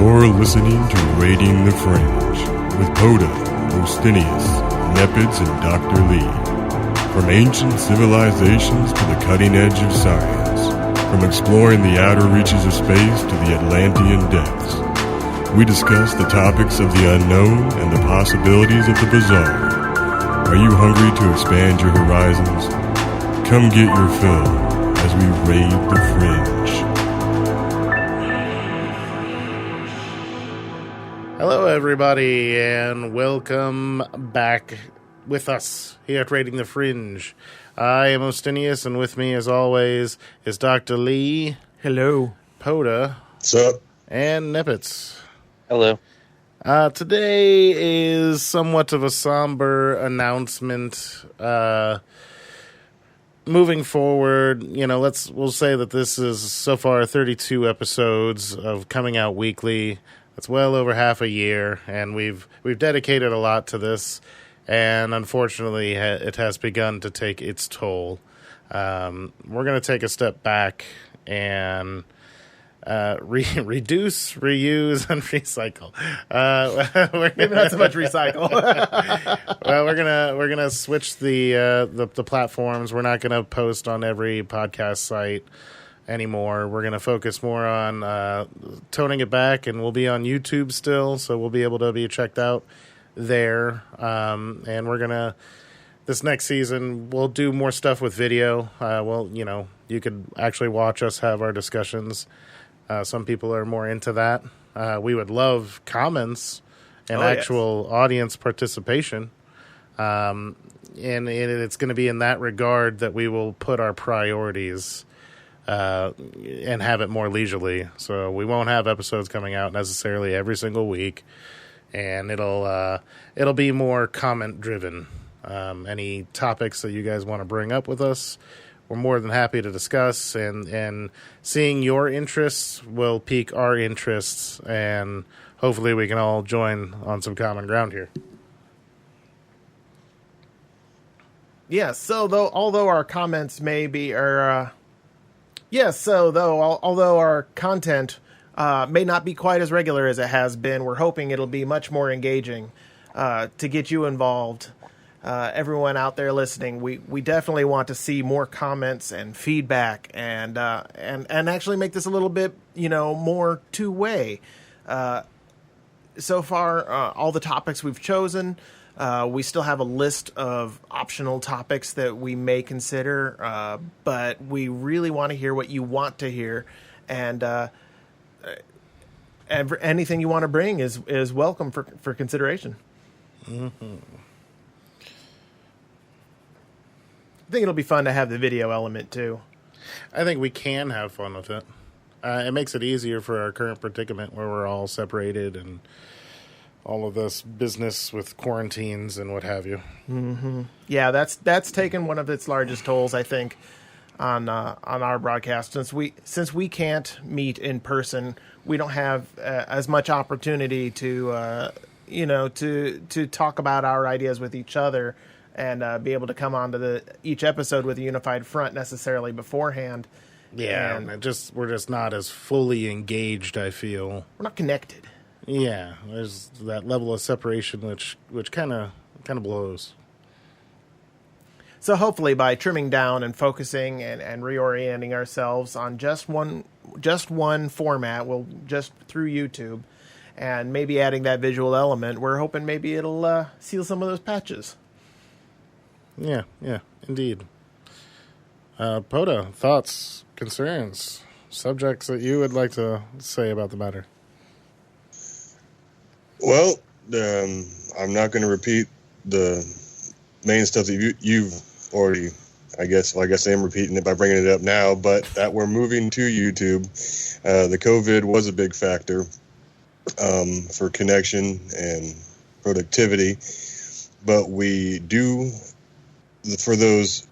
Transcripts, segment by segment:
You're listening to Raiding the Fringe with Poda, Ostinius, Nepids, and Dr. Lee. From ancient civilizations to the cutting edge of science, from exploring the outer reaches of space to the Atlantean depths, we discuss the topics of the unknown and the possibilities of the bizarre. Are you hungry to expand your horizons? Come get your fill as we raid the fringe. Hello, everybody, and welcome back with us here at Raiding the Fringe. I am Ostinius, and with me, as always, is Dr. Lee. Hello. Poda. What's up? And Nippets. Hello. Today is somewhat of a somber announcement. Moving forward, we'll say that this is so far 32 episodes of coming out weekly. That's well over half a year, and we've dedicated a lot to this, and unfortunately, it has begun to take its toll. We're going to take a step back and reduce, reuse, and recycle. Maybe not so much recycle. Well, we're gonna switch the platforms. We're not gonna post on every podcast site anymore. We're gonna focus more on toning it back, and we'll be on YouTube still, so we'll be able to be checked out there. And we're gonna this next season we'll do more stuff with video. You could actually watch us have our discussions. Some people are more into that. We would love comments and actual audience participation. And it's going to be in that regard that we will put our priorities and have it more leisurely. So we won't have episodes coming out necessarily every single week. And it'll be more comment driven. Any topics that you guys want to bring up with us, we're more than happy to discuss, and seeing your interests will pique our interests, and hopefully we can all join on some common ground here. Yeah, although our comments may be, although our content may not be quite as regular as it has been, we're hoping it'll be much more engaging to get you involved. Everyone out there listening, we definitely want to see more comments and feedback, and actually make this a little bit more two-way. So far, all the topics we've chosen, we still have a list of optional topics that we may consider, but we really want to hear what you want to hear, and anything you want to bring is welcome for consideration. Mm-hmm. I think it'll be fun to have the video element, too. I think we can have fun with it. It makes it easier for our current predicament where we're all separated and all of this business with quarantines and what have you. Mm-hmm. Yeah, that's taken one of its largest tolls, I think, on our broadcast. Since we can't meet in person, we don't have as much opportunity to talk about our ideas with each other, and be able to come on to each episode with a unified front necessarily beforehand. Yeah, and we're just not as fully engaged, I feel. We're not connected. Yeah, there's that level of separation which kind of blows. So hopefully by trimming down and focusing and reorienting ourselves on just one format, just through YouTube, and maybe adding that visual element, we're hoping maybe it'll seal some of those patches. Yeah, indeed. Poda, thoughts, concerns, subjects that you would like to say about the matter? Well, I'm not going to repeat the main stuff that you've already, I guess I am repeating it by bringing it up now, but that we're moving to YouTube. The COVID was a big factor for connection and productivity, but we do, for those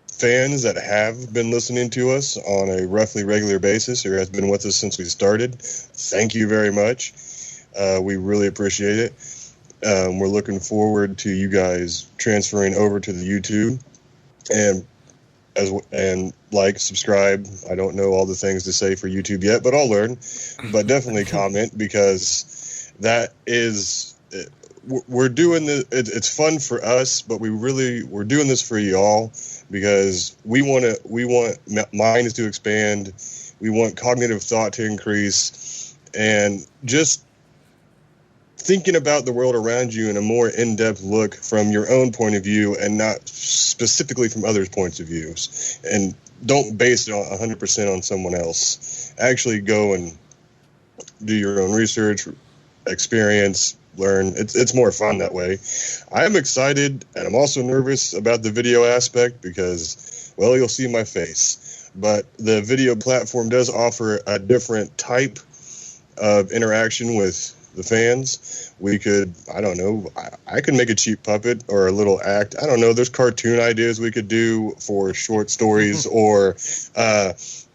fans that have been listening to us on a roughly regular basis or has been with us since we started, thank you very much. We really appreciate it. We're looking forward to you guys transferring over to the YouTube and and like, subscribe. I don't know all the things to say for YouTube yet, but I'll learn. But definitely comment, because that is, we're doing this. It's fun for us, but we're doing this for y'all, because we want minds to expand. We want cognitive thought to increase, and just thinking about the world around you in a more in-depth look from your own point of view, and not specifically from others' points of views. And don't base it on 100% on someone else. Actually go and do your own research, experience, learn. It's more fun that way. I'm excited, and I'm also nervous about the video aspect, because, well, you'll see my face. But the video platform does offer a different type of interaction with the fans. We could, I don't know, I could make a cheap puppet or a little act. I don't know. There's cartoon ideas we could do for short stories, or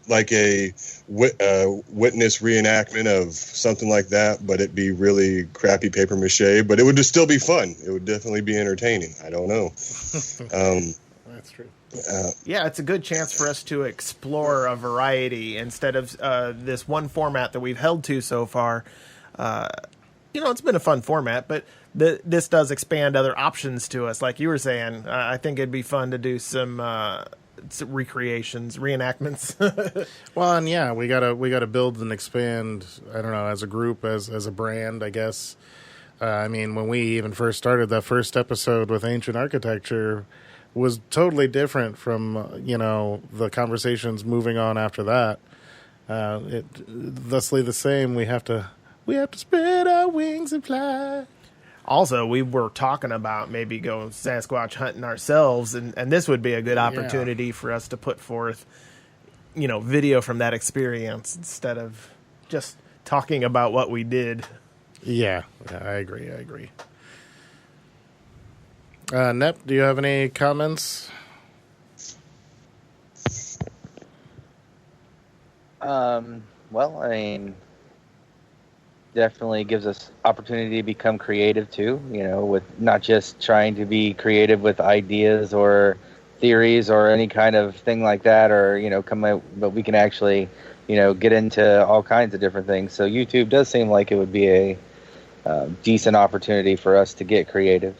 like a witness reenactment of something like that, but it'd be really crappy paper mache, but it would just still be fun. It would definitely be entertaining. I don't know. That's true. Yeah, it's a good chance for us to explore a variety instead of this one format that we've held to so far. It's been a fun format, but this does expand other options to us. Like you were saying, I think it'd be fun to do some recreations, reenactments. Well, and yeah, we gotta build and expand. I don't know, as a group, as a brand, I guess. I mean, when we even first started, that first episode with Ancient Architecture was totally different from the conversations moving on after that. Thusly the same. We have to spread our wings and fly. Also, we were talking about maybe going Sasquatch hunting ourselves, and this would be a good opportunity for us to put forth, video from that experience instead of just talking about what we did. Yeah, I agree. Nep, do you have any comments? Well, I mean, definitely gives us opportunity to become creative too, with not just trying to be creative with ideas or theories or any kind of thing like that, or, come out, but we can actually, get into all kinds of different things. So YouTube does seem like it would be a decent opportunity for us to get creative,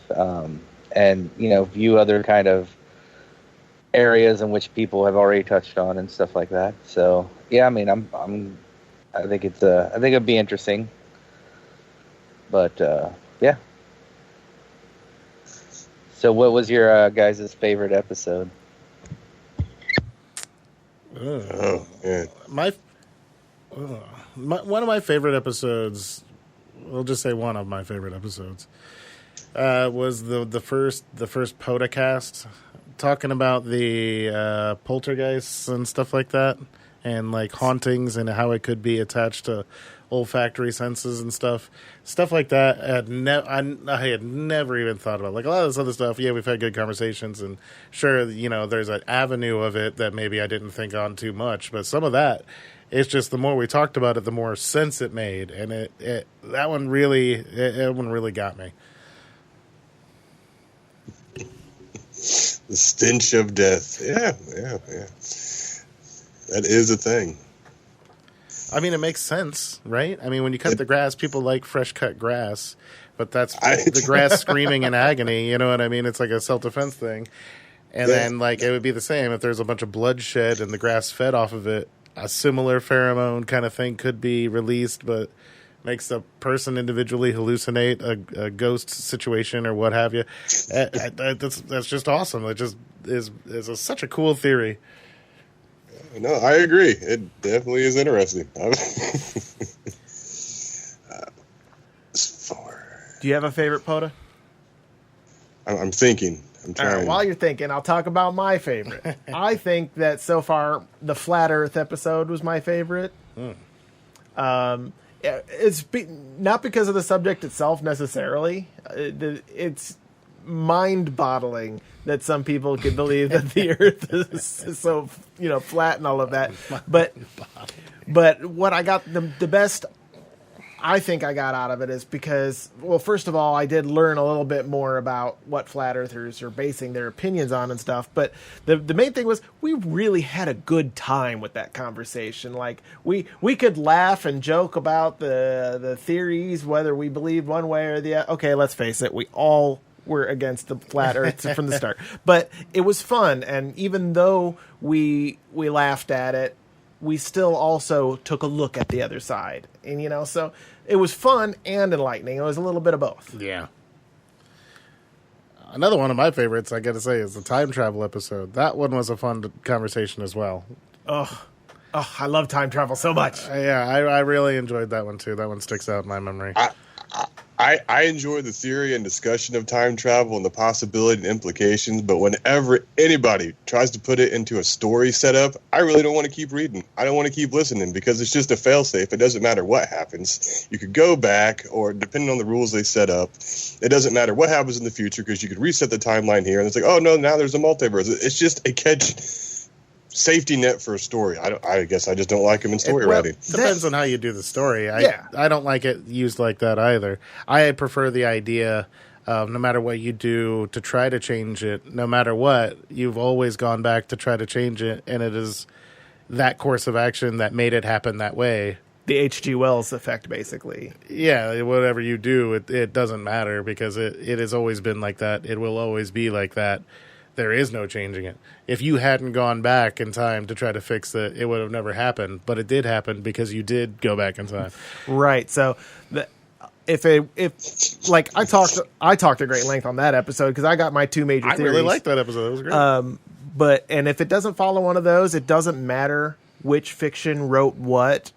and, view other kind of areas in which people have already touched on and stuff like that. So, yeah, I mean, I think it'd be interesting. But, yeah. So what was your guys' favorite episode? Oh, yeah. One of my favorite episodes, we'll just say one of my favorite episodes, was the first podcast, talking about the poltergeists and stuff like that, and like hauntings and how it could be attached to olfactory senses and stuff like that. I had never even thought about, like, a lot of this other stuff. Yeah, we've had good conversations, and sure, there's an avenue of it that maybe I didn't think on too much, but some of that, it's just the more we talked about it, the more sense it made, and that one really got me. The stench of death. Yeah. That is a thing. I mean, it makes sense, right? I mean, when you cut the grass, people like fresh cut grass, but that's the grass screaming in agony. You know what I mean? It's like a self-defense thing. And then, like, it would be the same if there's a bunch of bloodshed and the grass fed off of it. A similar pheromone kind of thing could be released, but makes the person individually hallucinate a ghost situation or what have you. That's just awesome. It just is such a cool theory. No, I agree. It definitely is interesting. Do you have a favorite, Poda? I'm thinking. I'm trying. All right, while you're thinking, I'll talk about my favorite. I think that so far the Flat Earth episode was my favorite. It's not because of the subject itself necessarily. It's mind-boggling that some people could believe that the Earth is so flat and all of that. But what I got the best I think I got out of it is because, well, first of all, I did learn a little bit more about what flat earthers are basing their opinions on and stuff. But the main thing was we really had a good time with that conversation. Like we could laugh and joke about the theories, whether we believed one way or the other. Okay, let's face it, we all were against the flat earth from the start. But it was fun, and even though we laughed at it, we still also took a look at the other side. And, so it was fun and enlightening. It was a little bit of both. Yeah. Another one of my favorites, I got to say, is the time travel episode. That one was a fun conversation as well. Oh, I love time travel so much. Yeah, I really enjoyed that one, too. That one sticks out in my memory. I enjoy the theory and discussion of time travel and the possibility and implications, but whenever anybody tries to put it into a story setup, I really don't want to keep reading. I don't want to keep listening because it's just a failsafe. It doesn't matter what happens. You could go back, or depending on the rules they set up, it doesn't matter what happens in the future because you could reset the timeline here, and it's like, oh no, now there's a multiverse. It's just a safety net for a story. I guess I just don't like them in story writing. Depends on how you do the story. I don't like it used like that either. I prefer the idea of no matter what you do to try to change it, no matter what, you've always gone back to try to change it, and it is that course of action that made it happen that way. The H.G. Wells effect, basically. Yeah, whatever you do, it doesn't matter because it has always been like that. It will always be like that. There is no changing it. If you hadn't gone back in time to try to fix it would have never happened. But it did happen because you did go back in time. Right. So, if I talked at great length on that episode because I got my two major theories. I really liked that episode. It was great. And if it doesn't follow one of those, it doesn't matter which fiction wrote what.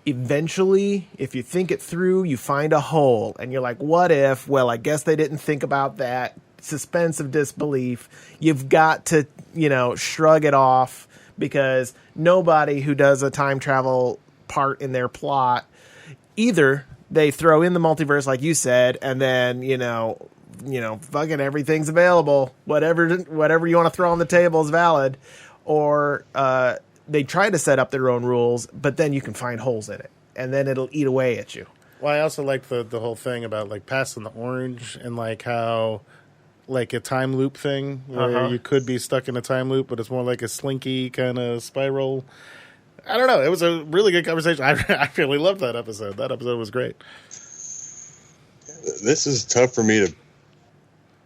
Eventually, if you think it through, you find a hole, and you're like, "What if?" Well, I guess they didn't think about that. Suspense of disbelief. You've got to, shrug it off because nobody who does a time travel part in their plot, either they throw in the multiverse like you said, and then, fucking everything's available. Whatever you want to throw on the table is valid, or they try to set up their own rules, but then you can find holes in it, and then it'll eat away at you. Well, I also like the whole thing about like passing the orange and like how. Like a time loop thing where you could be stuck in a time loop, but it's more like a slinky kind of spiral. I don't know. It was a really good conversation. I really loved that episode. That episode was great. This is tough for me to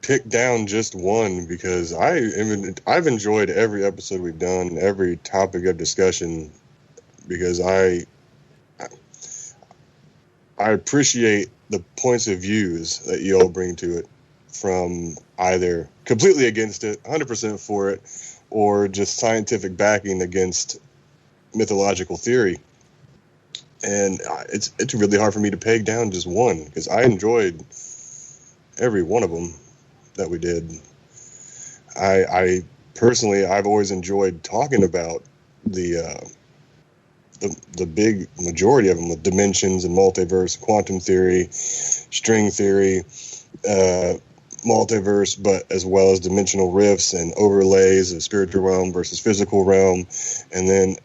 pick down just one because I've enjoyed every episode we've done, every topic of discussion, because I appreciate the points of views that you all bring to it, from either completely against it, 100% for it, or just scientific backing against mythological theory. And it's really hard for me to peg down just one because I enjoyed every one of them that we did. I personally, I've always enjoyed talking about the big majority of them, with dimensions and multiverse, quantum theory, string theory, multiverse, but as well as dimensional rifts and overlays of spiritual realm versus physical realm. And then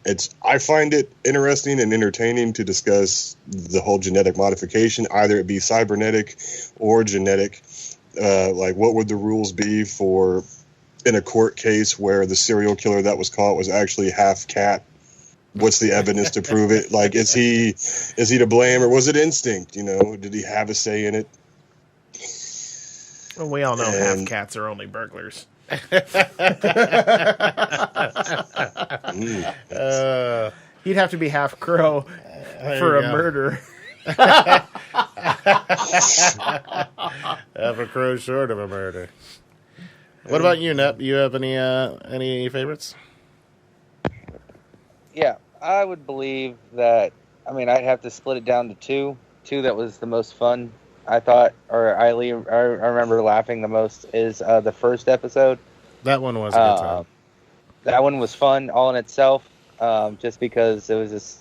I find it interesting and entertaining to discuss the whole genetic modification, either it be cybernetic or genetic. Like what would the rules be for in a court case where the serial killer that was caught was actually half cat? What's the evidence to prove it? Like, is he to blame, or was it instinct? Did he have a say in it? Well, we all know half cats are only burglars. You'd have to be half crow for a murder. Half a crow short of a murder. What about you, Nep? You have any favorites? Yeah, I would believe that. I mean, I'd have to split it down to two. Two that was the most fun, I thought, or I remember laughing the most is the first episode. That one was a good time. That one was fun all in itself, just because it was just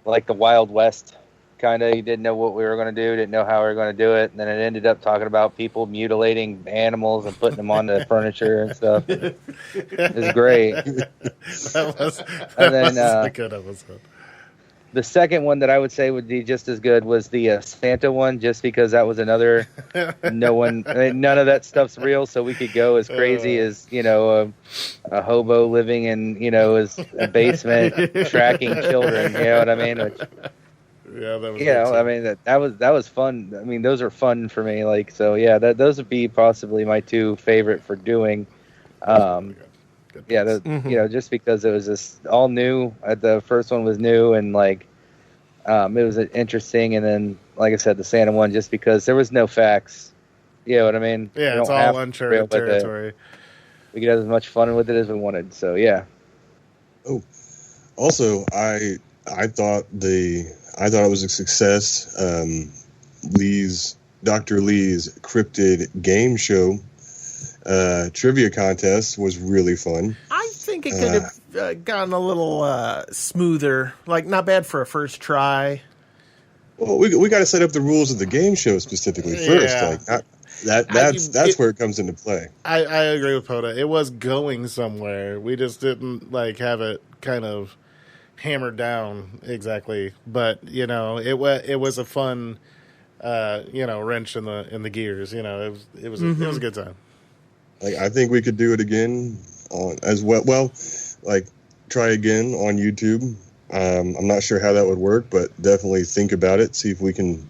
like the Wild West kind of. You didn't know what we were going to do, didn't know how we were going to do it, and then it ended up talking about people mutilating animals and putting them on the furniture and stuff. It was great. That was And then, a good episode. The second one that I would say would be just as good was the Santa one, just because that was another none of that stuff's real, so we could go as crazy as a hobo living in his basement tracking children. You know what I mean? Which, yeah, that was. I mean that was fun. I mean those are fun for me. Like so, yeah. Those would be possibly my two favorite for doing. Just because it was just all new. The first one was new and like it was interesting, and then like I said, the Santa one just because there was no facts. You know what I mean? Yeah, it's all uncharted territory. We could have as much fun with it as we wanted. So yeah. Oh, also I thought it was a success. Dr. Lee's cryptid game show. Trivia contest was really fun. I think it could have gotten a little smoother. Like, not bad for a first try. Well, we got to set up the rules of the game show specifically first. Yeah. Like that's where it comes into play. I agree with Poda. It was going somewhere. We just didn't have it kind of hammered down exactly. But it was a fun wrench in the gears. It was a good time. Like, I think we could do it again on as well. Well, like, try again on YouTube. I'm not sure how that would work, but definitely think about it. See if we can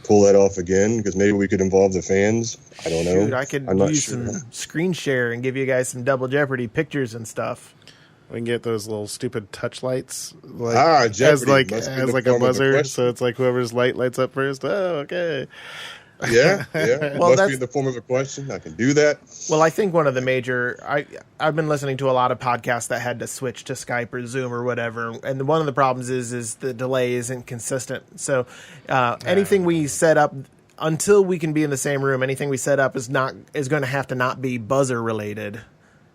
pull that off again, because maybe we could involve the fans. I don't know. Shoot, I could use some screen share and give you guys some Double Jeopardy pictures and stuff. We can get those little stupid touch lights, Jeopardy. as like a buzzer. So it's like whoever's light lights up first. Oh, okay. Yeah. Well, must be in the form of a question. I can do that. Well, I think one of the major... I've been listening to a lot of podcasts that had to switch to Skype or Zoom or whatever, and one of the problems is the delay isn't consistent. So anything we set up, until we can be in the same room, anything we set up is going to have to not be buzzer related.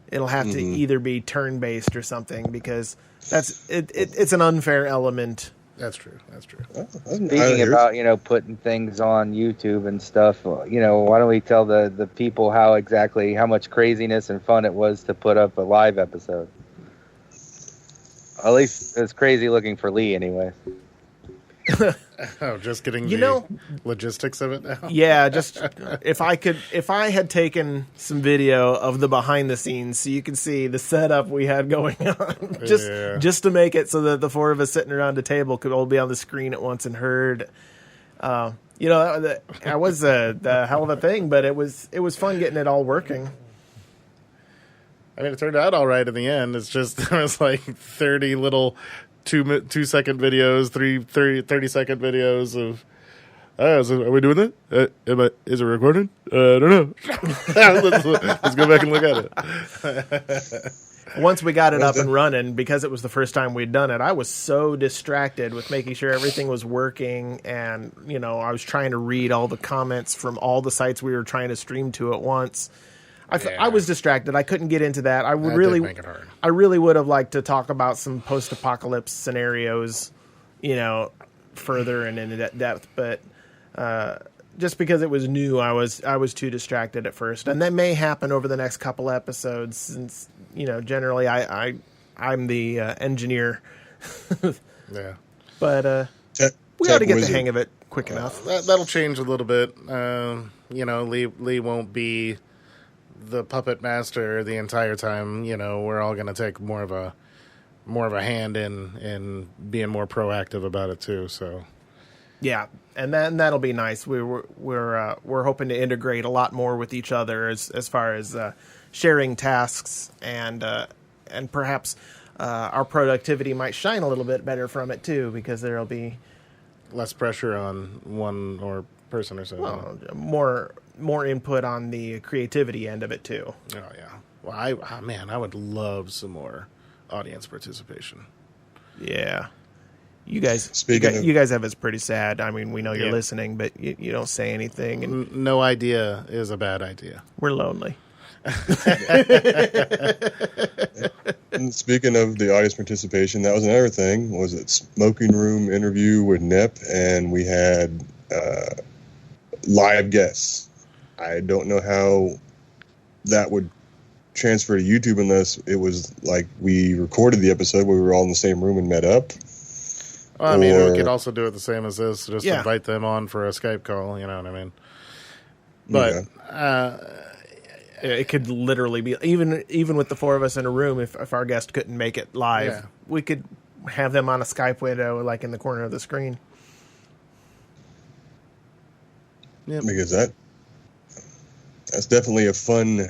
It'll have to either be turn-based or something, because it's an unfair element. That's true. Speaking about, putting things on YouTube and stuff, why don't we tell the people how much craziness and fun it was to put up a live episode? At least it's crazy looking for Lee anyway. Oh, just getting the logistics of it now? Yeah, just if I had taken some video of the behind the scenes so you can see the setup we had going on, just to make it so that the four of us sitting around the table could all be on the screen at once and heard. That was the hell of a thing, but it was fun getting it all working. I mean, it turned out all right in the end. It's just there was like 30 little 2-second videos, 30-second videos of. Are we doing that? Is it recording? I don't know. Let's go back and look at it. Once we got it up and running, because it was the first time we'd done it, I was so distracted with making sure everything was working, and I was trying to read all the comments from all the sites we were trying to stream to at once. I was distracted. I couldn't get into that. Did make it hard. I really would have liked to talk about some post-apocalypse scenarios, further and in depth. But just because it was new, I was too distracted at first, and that may happen over the next couple episodes. Since generally I'm the engineer. Yeah, but we ought to get the hang of it quick enough. That'll change a little bit. Lee won't be the puppet master the entire time. We're all going to take more of a hand in being more proactive about it too. So yeah, and that'll be nice. We're hoping to integrate a lot more with each other as far as sharing tasks, and perhaps our productivity might shine a little bit better from it too, because there'll be less pressure on one or person or so. Well, more input on the creativity end of it too. Oh yeah. Well, I would love some more audience participation. Yeah. You guys have it's pretty sad. I mean, we know you're listening, but you don't say anything. And no idea is a bad idea. We're lonely. And speaking of the audience participation, that was another thing. Was it smoking room interview with Nep, and we had live guests. I don't know how that would transfer to YouTube unless it was like we recorded the episode where we were all in the same room and met up. Well, I mean, we Or- could also do it the same as this. Just Yeah. invite them on for a Skype call. You know what I mean? But It could literally be even with the four of us in a room. If our guest couldn't make it live, Yeah. we could have them on a Skype window, like in the corner of the screen. because that's definitely a fun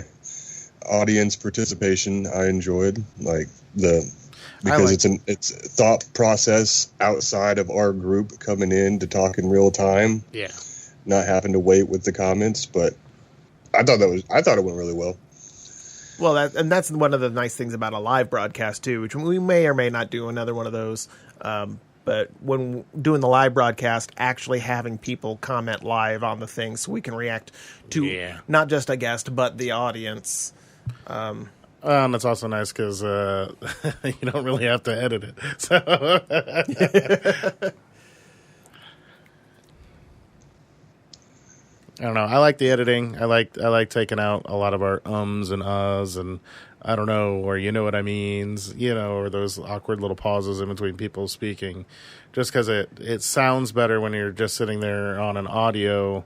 audience participation. I enjoyed because it's a thought process outside of our group coming in to talk in real time, yeah. not having to wait with the comments. But I thought it went really well. Well, that's one of the nice things about a live broadcast too, which we may or may not do another one of those. But when doing the live broadcast, actually having people comment live on the thing so we can react to not just a guest, but the audience. That's also nice because you don't really have to edit it. So I don't know. I like the editing. I like taking out a lot of our ums and uhs and I don't know, or you know what I means, or those awkward little pauses in between people speaking, just because it sounds better when you're just sitting there on an audio,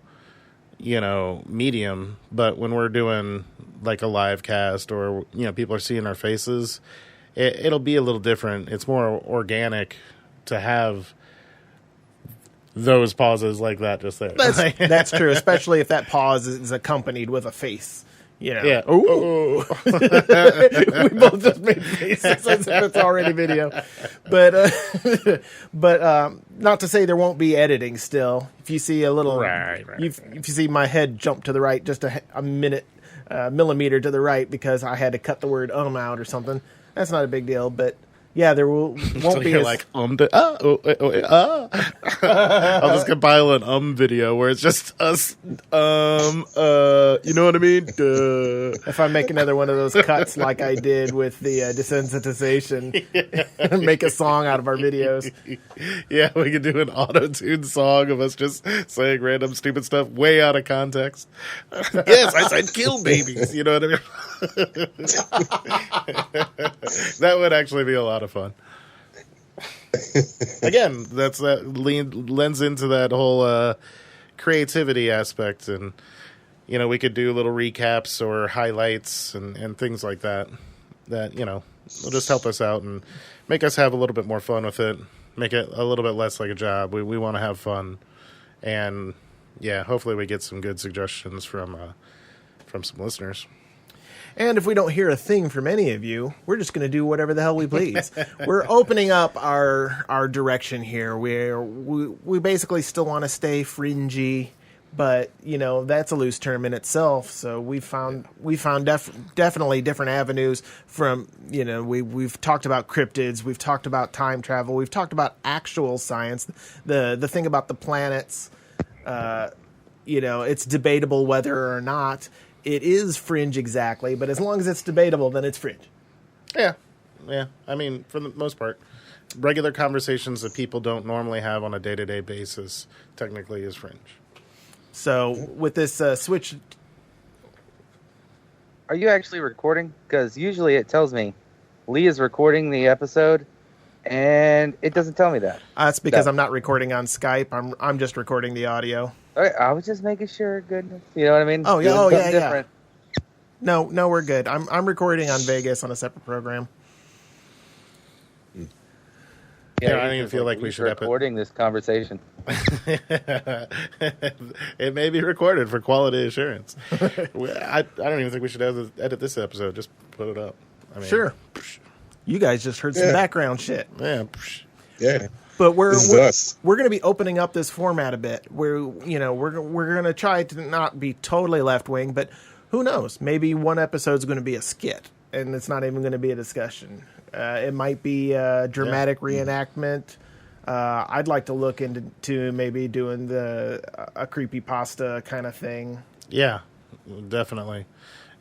medium. But when we're doing like a live cast or, people are seeing our faces, it'll be a little different. It's more organic to have those pauses like that just there. That's true, especially if that pause is accompanied with a face. Yeah. Ooh. We both just made faces as if it's already video. But not to say there won't be editing still. If you see a little, Right. If you see my head jump to the right just a millimeter to the right because I had to cut the word out or something, that's not a big deal. But yeah, there won't So be you're like I'll just compile an video where it's just us. You know what I mean? if I make another one of those cuts like I did with the desensitization, make a song out of our videos. Yeah, we could do an auto-tune song of us just saying random stupid stuff way out of context. Yes, I said kill babies. You know what I mean? That would actually be a lot of fun. Again, that lends into that whole creativity aspect, and we could do little recaps or highlights and things like that. That will just help us out and make us have a little bit more fun with it. Make it a little bit less like a job. We want to have fun, and hopefully we get some good suggestions from some listeners. And if we don't hear a thing from any of you, we're just going to do whatever the hell we please. We're opening up our direction here. We basically still want to stay fringy, but that's a loose term in itself. So we found definitely different avenues from we've talked about cryptids, we've talked about time travel, we've talked about actual science. The thing about the planets, it's debatable whether or not it is fringe exactly, but as long as it's debatable, then it's fringe. Yeah. I mean, for the most part, regular conversations that people don't normally have on a day-to-day basis technically is fringe. So with this switch... Are you actually recording? Because usually it tells me Lee is recording the episode, and it doesn't tell me that. That's because I'm not recording on Skype. I'm just recording the audio. Okay, I was just making sure. Goodness, you know what I mean? Oh, yeah. Doing Oh, something yeah, different. No, we're good. I'm recording on Vegas on a separate program. Yeah, I don't even feel like we should have it. recording this conversation. It may be recorded for quality assurance. I don't even think we should edit this episode. Just put it up. I mean, Sure. You guys just heard some background shit. Yeah. Yeah. But This is us. we're going to be opening up this format a bit. We're going to try to not be totally left wing, but who knows? Maybe one episode is going to be a skit, and it's not even going to be a discussion. It might be a dramatic reenactment. I'd like to look into maybe doing a creepypasta kind of thing. Yeah, definitely.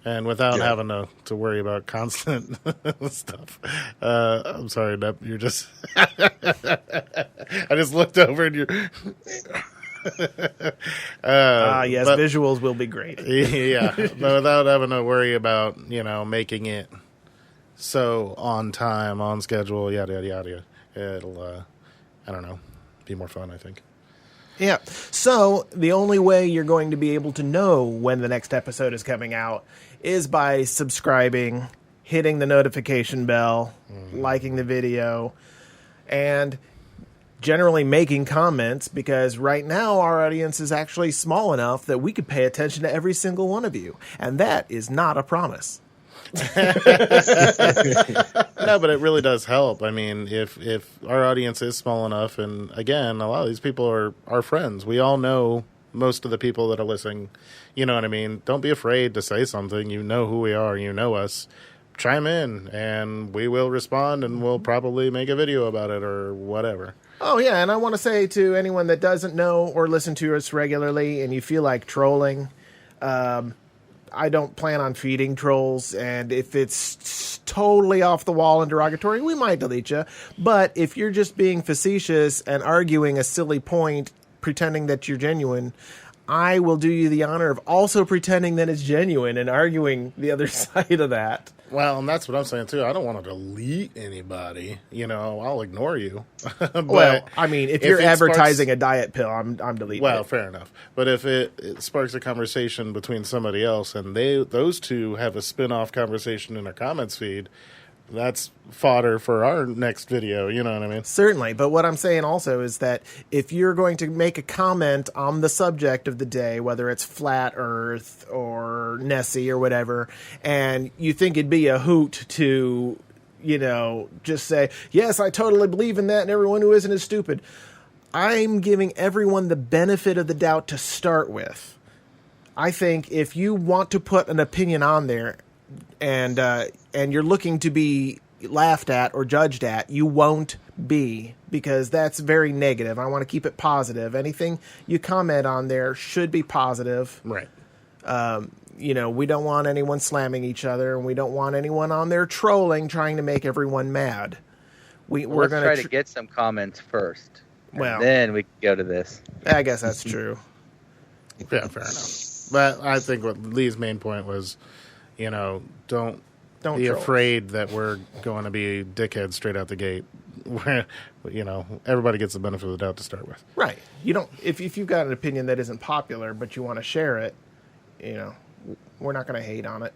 And without having to worry about constant stuff. I'm sorry, Nep, you're just... I just looked over and you're... Yes, but, visuals will be great. Yeah, but without having to worry about, making it so on time, on schedule, yada, yada, yada. I don't know, be more fun, I think. Yeah. So the only way you're going to be able to know when the next episode is coming out is by subscribing, hitting the notification bell, liking the video, and generally making comments, because right now our audience is actually small enough that we could pay attention to every single one of you. And that is not a promise. No, but it really does help. I mean, if our audience is small enough, and again, a lot of these people are our friends. We all know most of the people that are listening. You know what I mean? Don't be afraid to say something. You know who we are. You know us. Chime in, and we will respond, and we'll probably make a video about it or whatever. Oh, yeah, and I want to say to anyone that doesn't know or listen to us regularly and you feel like trolling, I don't plan on feeding trolls, and if it's totally off the wall and derogatory, we might delete you. But if you're just being facetious and arguing a silly point, pretending that you're genuine, I will do you the honor of also pretending that it's genuine and arguing the other side of that. Well, and that's what I'm saying, too. I don't want to delete anybody. You know, I'll ignore you. But well, I mean, if you're it advertising a diet pill, I'm deleting well, it. fair enough. But if it sparks a conversation between somebody else and those two have a spin-off conversation in a comments feed, that's fodder for our next video. You know what I mean? Certainly, but what I'm saying also is that if you're going to make a comment on the subject of the day, whether it's flat Earth or Nessie or whatever, and you think it'd be a hoot to, you know, just say, yes, I totally believe in that, and everyone who isn't is stupid, I'm giving everyone the benefit of the doubt to start with. I think if you want to put an opinion on there, and you're looking to be laughed at or judged at, you won't be, because that's very negative. I want to keep it positive. Anything you comment on there should be positive. Right. You know, we don't want anyone slamming each other, and we don't want anyone on there trolling, trying to make everyone mad. We're Let's going try to get some comments first. Well, And then we can go to this. I guess that's true. Yeah, fair enough. But I think what Lee's main point was, you know, don't be troll. afraid that we're going to be dickheads straight out the gate. Where, you know, everybody gets the benefit of the doubt to start with. Right. You don't. If you've got an opinion that isn't popular, but you want to share it, you know, we're not going to hate on it.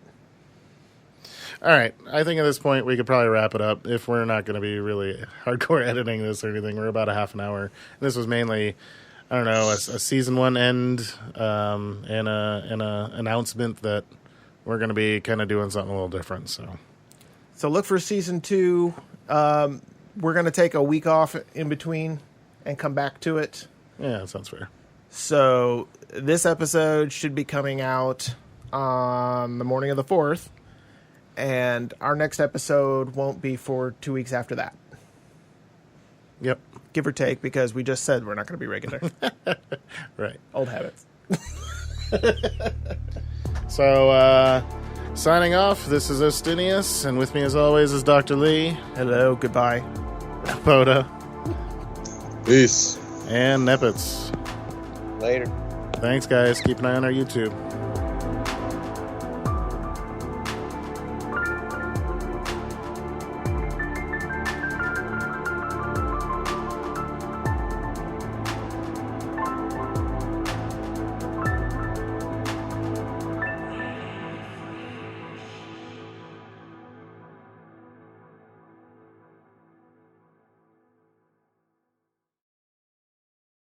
All right. I think at this point we could probably wrap it up. If we're not going to be really hardcore editing this or anything, we're about a half an hour. This was mainly, I don't know, a season one end and a announcement that we're going to be kind of doing something a little different. So look for season 2. We're going to take a week off in between and come back to it. yeah, that sounds fair. So this episode should be coming out on the morning of the 4th. And our next episode won't be for 2 weeks after that. Yep. Give or take, because we just said we're not going to be regular. Right. Old habits. So, signing off, this is Ostinius, and with me as always is Dr. Lee, Hello, goodbye. Boda, Peace. and Nepitz. Later. Thanks, guys. Keep an eye on our YouTube.